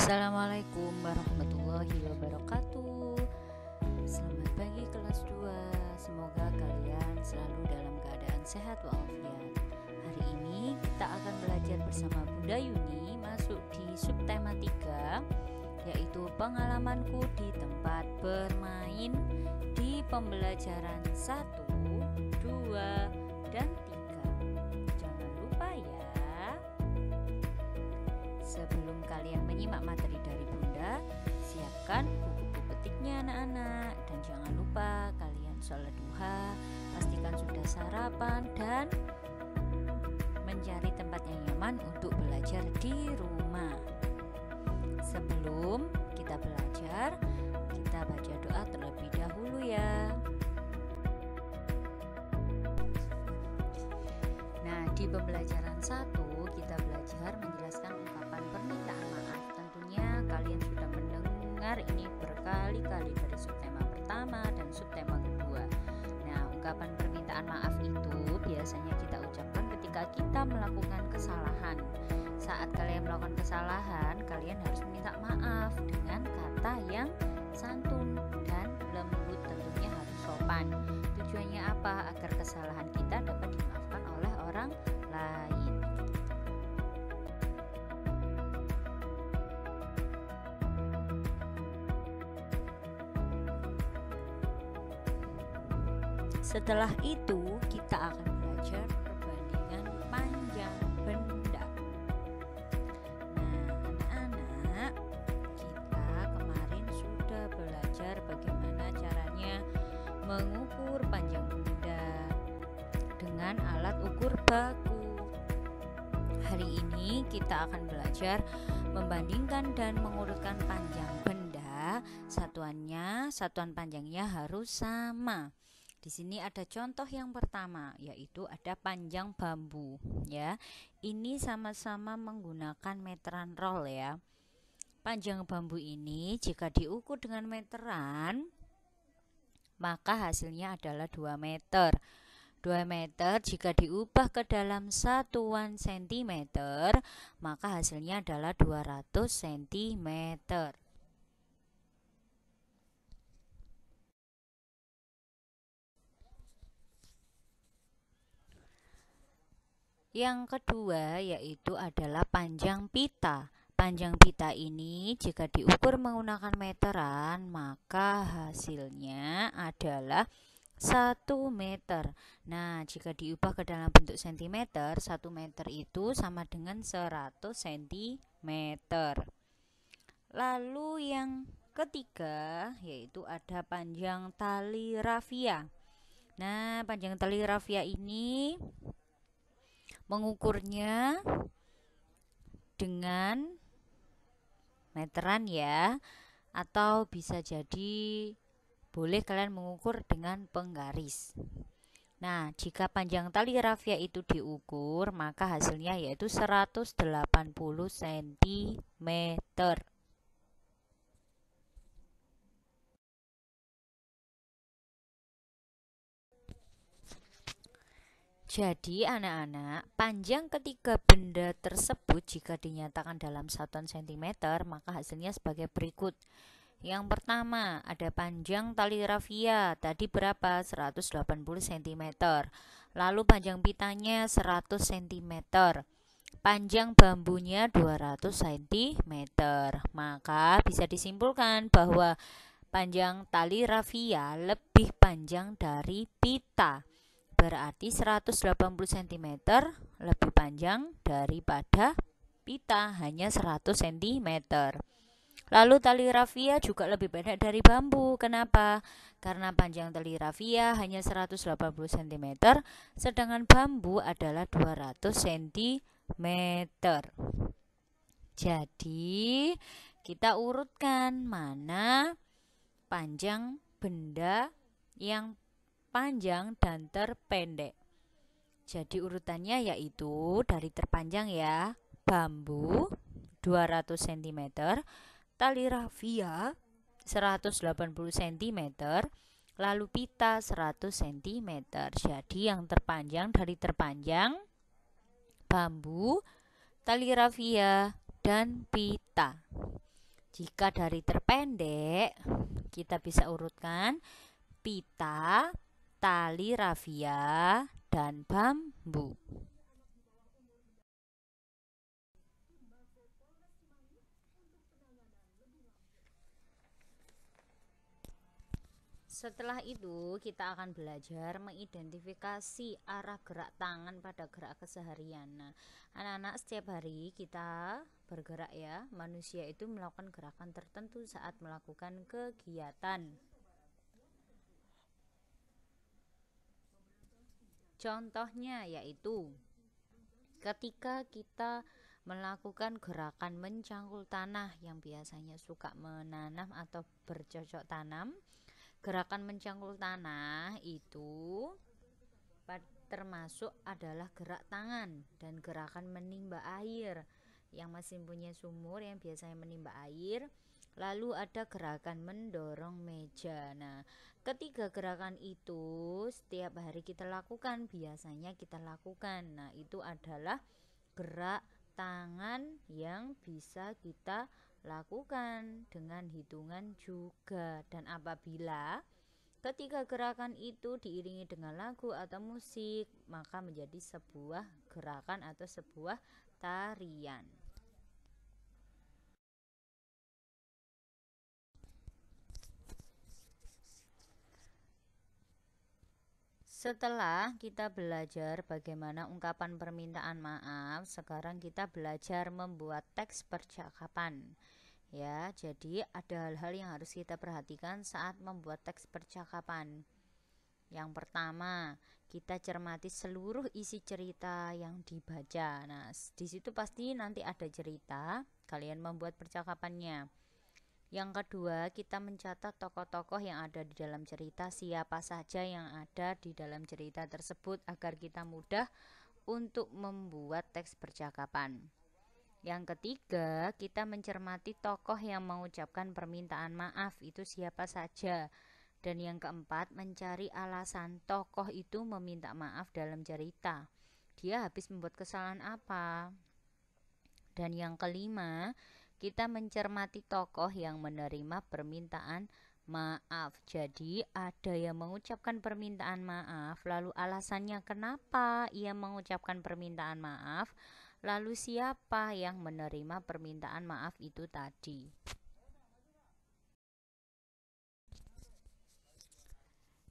Assalamualaikum warahmatullahi wabarakatuh. Selamat pagi kelas 2. Semoga kalian selalu dalam keadaan sehat walafiat. Hari ini kita akan belajar bersama Bunda Yuni masuk di subtema 3, yaitu pengalamanku di tempat bermain di pembelajaran 1, 2, dan 3. Jangan lupa ya. Sebelum kalian menyimak materi dari Bunda, siapkan buku petiknya anak-anak, dan jangan lupa kalian sholat duha, pastikan sudah sarapan dan mencari tempat yang nyaman untuk belajar di rumah. Sebelum kita belajar, kita baca doa terlebih dahulu ya. Nah, di pembelajaran 1 kita belajar menjelaskan ungkapan permintaan maaf. Tentunya kalian sudah mendengar ini berkali-kali dari subtema pertama dan subtema kedua. Nah, ungkapan permintaan maaf itu biasanya kita ucapkan ketika kita melakukan kesalahan. Saat kalian melakukan kesalahan, kalian harus meminta maaf dengan kata yang santun dan lembut, tentunya harus sopan. Tujuannya apa? Agar kesalahan kita dapat dimaafkan oleh orang lain. Setelah itu kita akan belajar perbandingan panjang benda. Nah, anak-anak, kita kemarin sudah belajar bagaimana caranya mengukur panjang benda dengan alat ukur baku. Hari ini kita akan belajar membandingkan dan mengurutkan panjang benda. Satuan panjangnya harus sama. Di sini ada contoh yang pertama, yaitu ada panjang bambu ya. Ini sama-sama menggunakan meteran roll ya. Panjang bambu ini jika diukur dengan meteran, maka hasilnya adalah 2 meter. 2 meter jika diubah ke dalam satuan sentimeter, maka hasilnya adalah 200 cm. Yang kedua yaitu adalah panjang pita. Panjang pita ini jika diukur menggunakan meteran, maka hasilnya adalah 1 meter. Nah, jika diubah ke dalam bentuk sentimeter, 1 meter itu sama dengan 100 cm. Lalu yang ketiga yaitu ada panjang tali rafia. Nah, panjang tali rafia ini mengukurnya dengan meteran ya, atau bisa jadi boleh kalian mengukur dengan penggaris. Nah, jika panjang tali rafia itu diukur, maka hasilnya yaitu 180 cm. Jadi anak-anak, panjang ketiga benda tersebut jika dinyatakan dalam satuan sentimeter, maka hasilnya sebagai berikut. Yang pertama, ada panjang tali rafia, tadi berapa? 180 cm. Lalu panjang pitanya 100 cm. Panjang bambunya 200 cm. Maka bisa disimpulkan bahwa panjang tali rafia lebih panjang dari pita. Berarti 180 cm lebih panjang daripada pita, hanya 100 cm. Lalu tali rafia juga lebih pendek dari bambu. Kenapa? Karena panjang tali rafia hanya 180 cm, sedangkan bambu adalah 200 cm. Jadi, kita urutkan mana panjang benda yang panjang dan terpendek. Jadi urutannya yaitu dari terpanjang ya, bambu 200 cm, tali rafia 180 cm, lalu pita 100 cm. Jadi yang terpanjang dari terpanjang bambu, tali rafia, dan pita. Jika dari terpendek, kita bisa urutkan pita, tali rafia, dan bambu. Setelah itu, kita akan belajar mengidentifikasi arah gerak tangan pada gerak keseharian. Nah, anak-anak, setiap hari kita bergerak ya. Manusia itu melakukan gerakan tertentu saat melakukan kegiatan. Contohnya yaitu ketika kita melakukan gerakan mencangkul tanah yang biasanya suka menanam atau bercocok tanam. Gerakan mencangkul tanah itu termasuk adalah gerak tangan, dan gerakan menimba air yang masih punya sumur yang biasanya menimba air. Lalu ada gerakan mendorong meja. Nah, ketiga gerakan itu setiap hari kita lakukan, biasanya kita lakukan. Nah, itu adalah gerak tangan yang bisa kita lakukan dengan hitungan juga. Dan apabila ketiga gerakan itu diiringi dengan lagu atau musik, maka menjadi sebuah gerakan atau sebuah tarian. Setelah kita belajar bagaimana ungkapan permintaan maaf, sekarang kita belajar membuat teks percakapan. Ya, jadi ada hal-hal yang harus kita perhatikan saat membuat teks percakapan. Yang pertama, kita cermati seluruh isi cerita yang dibaca. Nah, di situ pasti nanti ada cerita, kalian membuat percakapannya. Yang kedua, kita mencatat tokoh-tokoh yang ada di dalam cerita, siapa saja yang ada di dalam cerita tersebut agar kita mudah untuk membuat teks percakapan. Yang ketiga, kita mencermati tokoh yang mengucapkan permintaan maaf, itu siapa saja. Dan yang keempat, mencari alasan tokoh itu meminta maaf dalam cerita. Dia habis membuat kesalahan apa? Dan yang kelima, kita mencermati tokoh yang menerima permintaan maaf. Jadi ada yang mengucapkan permintaan maaf, lalu alasannya kenapa ia mengucapkan permintaan maaf, lalu siapa yang menerima permintaan maaf itu tadi.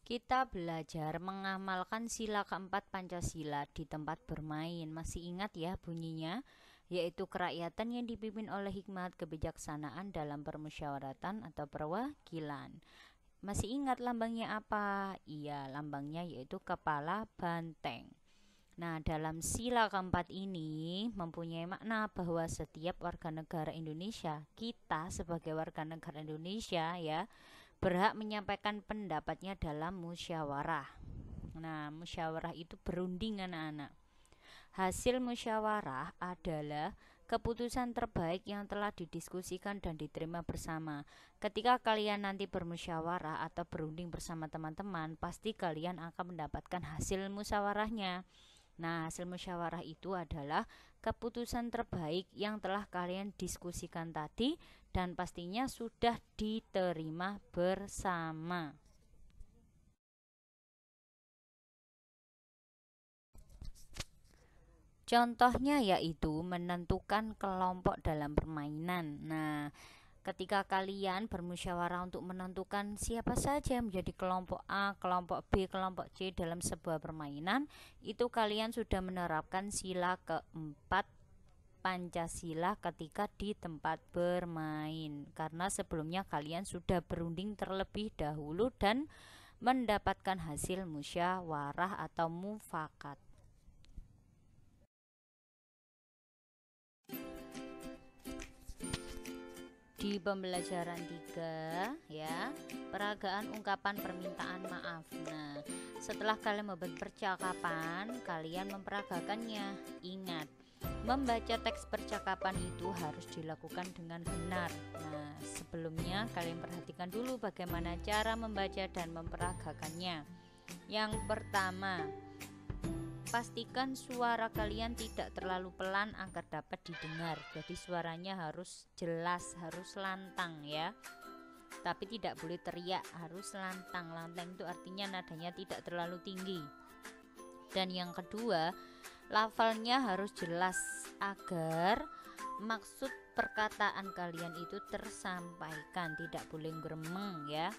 Kita belajar mengamalkan sila keempat Pancasila di tempat bermain. Masih ingat ya bunyinya? Yaitu kerakyatan yang dipimpin oleh hikmat kebijaksanaan dalam permusyawaratan atau perwakilan. Masih ingat lambangnya apa? Iya, lambangnya yaitu kepala banteng. Nah, dalam sila keempat ini mempunyai makna bahwa setiap warga negara Indonesia, kita sebagai warga negara Indonesia ya, berhak menyampaikan pendapatnya dalam musyawarah. Nah, musyawarah itu berunding anak-anak. Hasil musyawarah adalah keputusan terbaik yang telah didiskusikan dan diterima bersama. Ketika kalian nanti bermusyawarah atau berunding bersama teman-teman, pasti kalian akan mendapatkan hasil musyawarahnya. Nah, hasil musyawarah itu adalah keputusan terbaik yang telah kalian diskusikan tadi dan pastinya sudah diterima bersama. Contohnya yaitu menentukan kelompok dalam permainan. Nah, ketika kalian bermusyawarah untuk menentukan siapa saja yang menjadi kelompok A, kelompok B, kelompok C dalam sebuah permainan, itu kalian sudah menerapkan sila keempat Pancasila ketika di tempat bermain. Karena sebelumnya kalian sudah berunding terlebih dahulu dan mendapatkan hasil musyawarah atau mufakat. Di pembelajaran 3 ya, peragaan ungkapan permintaan maaf. Nah, setelah kalian membuat percakapan, kalian memperagakannya. Ingat, membaca teks percakapan itu harus dilakukan dengan benar. Nah, sebelumnya kalian perhatikan dulu bagaimana cara membaca dan memperagakannya. Yang pertama, Pastikan suara kalian tidak terlalu pelan agar dapat didengar. Jadi suaranya harus jelas, harus lantang ya. Tapi tidak boleh teriak, harus lantang. Lantang itu artinya nadanya tidak terlalu tinggi. Dan yang kedua, lafalnya harus jelas agar maksud perkataan kalian itu tersampaikan, tidak boleh gremeng ya.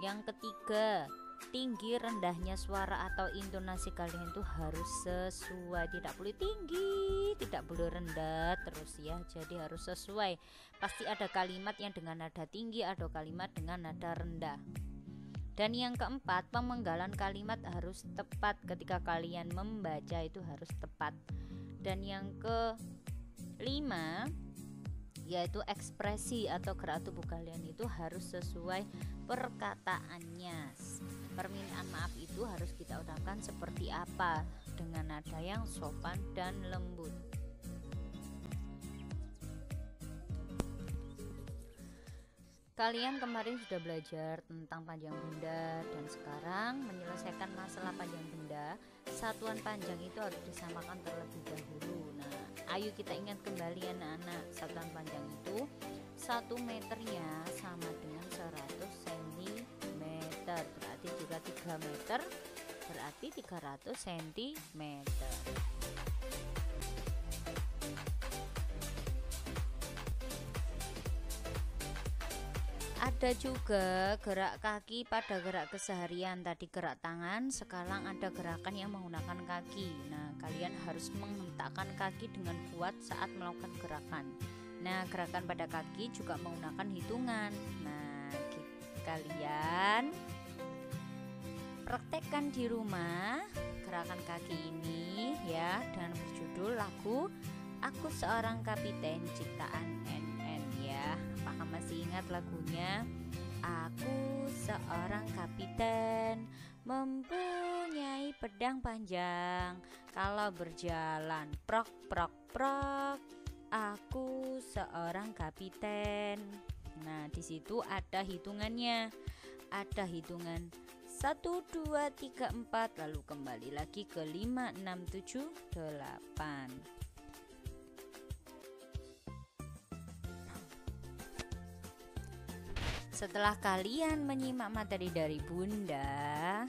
Yang ketiga, tinggi rendahnya suara atau intonasi kalian itu harus sesuai, tidak boleh tinggi, tidak boleh rendah terus ya. Jadi harus sesuai. Pasti ada kalimat yang dengan nada tinggi, ada kalimat dengan nada rendah. Dan yang keempat, pemenggalan kalimat harus tepat. Ketika kalian membaca itu harus tepat. Dan yang kelima, yaitu ekspresi atau gerak tubuh kalian itu harus sesuai perkataannya. Permintaan maaf itu harus kita ucapkan seperti apa, dengan nada yang sopan dan lembut. Kalian kemarin sudah belajar tentang panjang benda, dan sekarang menyelesaikan masalah panjang benda, satuan panjang itu harus disamakan terlebih dahulu. Nah, ayo kita ingat kembali anak-anak, satuan panjang itu 1 meternya sama dengan 100 cm. Berarti jika 3 meter berarti 300 cm. Ada juga gerak kaki pada gerak keseharian. Tadi gerak tangan, sekarang ada gerakan yang menggunakan kaki. Nah, kalian harus menghentakkan kaki dengan kuat saat melakukan gerakan. Nah, gerakan pada kaki juga menggunakan hitungan. Nah, kalian praktekkan di rumah gerakan kaki ini ya, dengan berjudul lagu Aku Seorang Kapiten ciptaan NN ya. Apakah masih ingat lagunya? Aku seorang kapiten mempunyai pedang panjang, kalau berjalan prok prok prok. Aku seorang kapiten. Nah, di situ ada hitungannya. Ada hitungan 1, 2, 3, 4, lalu kembali lagi ke 5, 6, 7, 8. Setelah kalian menyimak materi dari Bunda,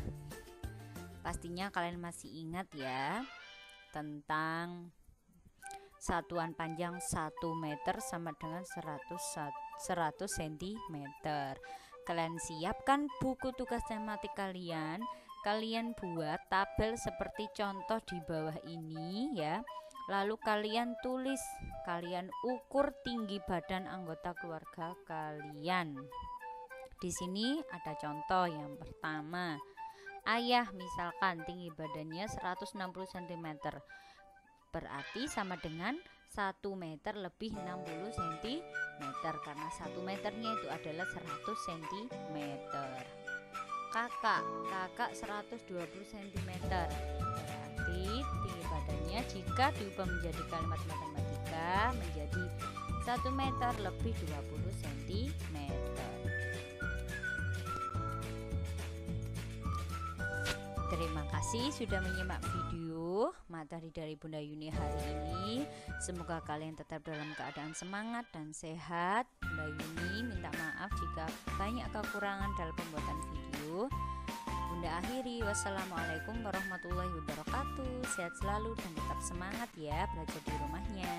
pastinya kalian masih ingat ya tentang satuan panjang 1 meter sama dengan 100 cm. Kalian siapkan buku tugas tematik kalian. Kalian buat tabel seperti contoh di bawah ini ya. Lalu kalian tulis, kalian ukur tinggi badan anggota keluarga kalian. Di sini ada contoh yang pertama. Ayah misalkan tinggi badannya 160 cm. Berarti sama dengan 1 meter lebih 60 cm, karena 1 meternya itu adalah 100 cm. Kakak 120 cm. Berarti tinggi badannya jika diubah menjadi kalimat matematika menjadi 1 meter lebih 20 cm. Terima kasih sudah menyimak video materi dari Bunda Yuni hari ini. Semoga kalian tetap dalam keadaan semangat dan sehat. Bunda Yuni minta maaf jika banyak kekurangan dalam pembuatan video. Bunda akhiri, wassalamualaikum warahmatullahi wabarakatuh. Sehat selalu dan tetap semangat ya belajar di rumahnya.